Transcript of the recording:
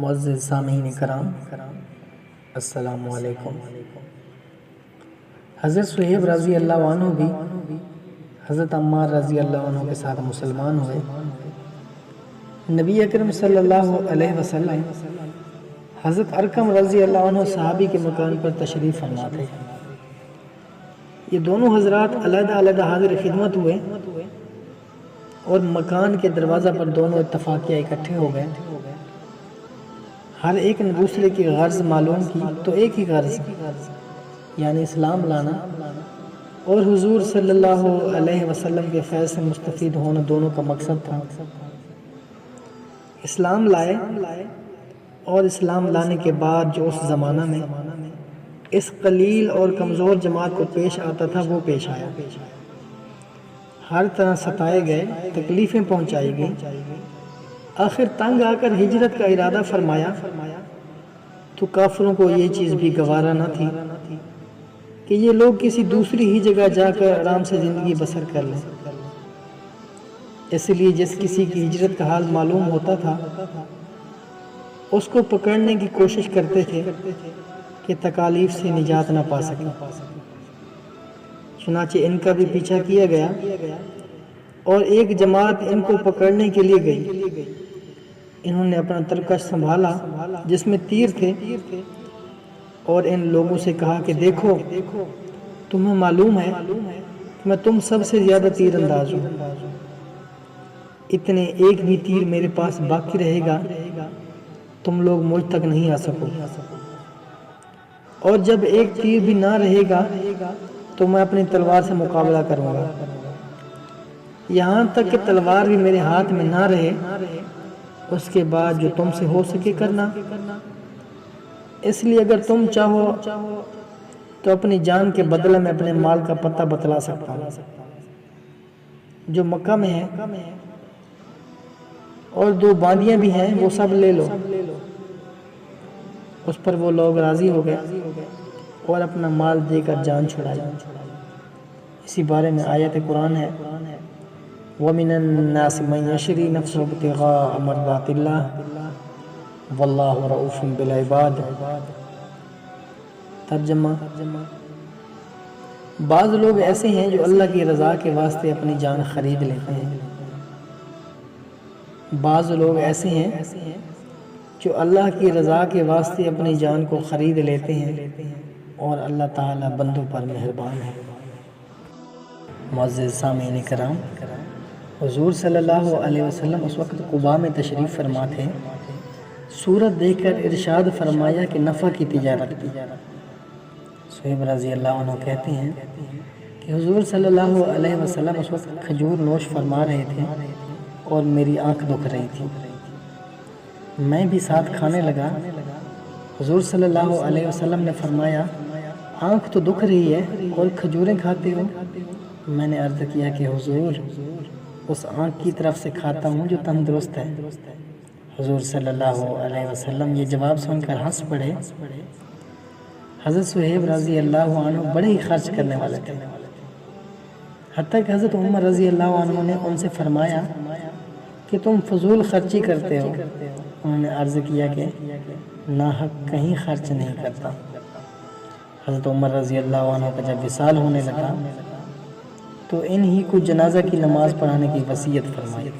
معزز سامعین کرام، السلام علیکم۔ حضرت صہیب رضی اللہ عنہ بھی حضرت عمار رضی اللہ عنہ کے ساتھ مسلمان ہوئے۔ نبی اکرم صلی اللہ علیہ وسلم حضرت ارقم رضی اللہ عنہ صحابی کے مکان پر تشریف فرما تھے۔ یہ دونوں حضرات علیحدہ علیحدہ حاضر خدمت ہوئے اور مکان کے دروازہ پر دونوں اتفاقیہ اکٹھے ہو گئے۔ ہر ایک نے دوسرے کی غرض معلوم کی تو ایک ہی غرض یعنی اسلام لانا اور حضور صلی اللہ علیہ وسلم کے فیض سے مستفید ہونا دونوں کا مقصد تھا۔ اسلام لائے اور اسلام لانے کے بعد جو اس زمانہ میں اس قلیل اور کمزور جماعت کو پیش آتا تھا وہ پیش آیا۔ ہر طرح ستائے گئے، تکلیفیں پہنچائی گئی۔ آخر تنگ آ کر ہجرت کا ارادہ فرمایا تو کافروں کو یہ چیز بھی گوارا نہ تھی کہ یہ لوگ کسی دوسری ہی جگہ جا کر آرام سے زندگی بسر کر لیں۔ اس لیے جس کسی کی ہجرت کا حال معلوم ہوتا تھا اس کو پکڑنے کی کوشش کرتے تھے کہ تکالیف سے نجات نہ پا سکے۔ چنانچہ ان کا بھی پیچھا کیا گیا اور ایک جماعت ان کو پکڑنے کے لیے گئی۔ انہوں نے اپنا ترکش سنبھالا جس میں تیر تھے اور ان لوگوں سے کہا کہ دیکھو، تمہیں معلوم ہے کہ میں تم سب سے زیادہ تیر انداز ہوں۔ اتنے ایک بھی تیر میرے پاس باقی رہے گا تم لوگ مجھ تک نہیں آ سکو، اور جب ایک تیر بھی نہ رہے گا تو میں اپنی تلوار سے مقابلہ کروں گا، یہاں تک کہ تلوار بھی میرے ہاتھ میں نہ رہے۔ اس کے بعد جو تم سے ہو سکے کرنا۔ اس لیے اگر تم چاہو تو اپنی جان کے بدلے میں اپنے مال کا پتہ بتلا سکتا ہوں جو مکہ میں ہے، اور 2 باندیاں بھی ہیں وہ سب لے لو۔ اس پر وہ لوگ راضی ہو گئے اور اپنا مال دے کر جان چھڑائی۔ اسی بارے میں آیت قرآن ہے، وَمِنَ النَّاسِ مَن يَشْرِي نَفْسَهُ ابْتِغَاءَ مَرْضَاتِ اللَّهِ وَاللَّهُ رَءُوفٌ بِالْعِبَادِ۔ ترجمہ: بعض لوگ ایسے ہیں جو اللہ کی رضا کے واسطے اپنی جان خرید لیتے ہیں۔ بعض لوگ ایسے ہیں جو اللہ کی رضا کے واسطے اپنی جان کو خرید لیتے ہیں، اور اللہ تعالی بندوں پر مہربان ہے۔ معزز سامعین کرام، حضور صلی اللہ علیہ وسلم اس وقت قباء میں تشریف فرما تھے۔ صورت دیکھ کر ارشاد فرمایا کہ نفع کی تجارت کی۔ صہیب رضی اللہ عنہ کہتے ہیں کہ حضور صلی اللہ علیہ وسلم اس وقت کھجور نوش فرما رہے تھے اور میری آنکھ دکھ رہی تھی۔ میں بھی ساتھ کھانے لگا۔ حضور صلی اللہ علیہ وسلم نے فرمایا، آنکھ تو دکھ رہی ہے اور کھجوریں کھاتے ہو؟ میں نے عرض کیا کہ حضور، اس آنکھ کی طرف سے کھاتا ہوں جو تندرست ہے۔ حضور صلی اللہ علیہ وسلم یہ جواب سن کر ہنس پڑے۔ حضرت صہیب رضی اللہ عنہ بڑے ہی خرچ کرنے والے تھے، حتیٰ کہ حضرت عمر رضی اللہ عنہ نے ان سے فرمایا کہ تم فضول خرچی کرتے ہو۔ انہوں نے عرض کیا کہ ناحق کہیں خرچ نہیں کرتا۔ حضرت عمر رضی اللہ عنہ کا جب وصال ہونے لگا تو انہی کو جنازہ کی نماز پڑھانے کی وصیت فرمائی۔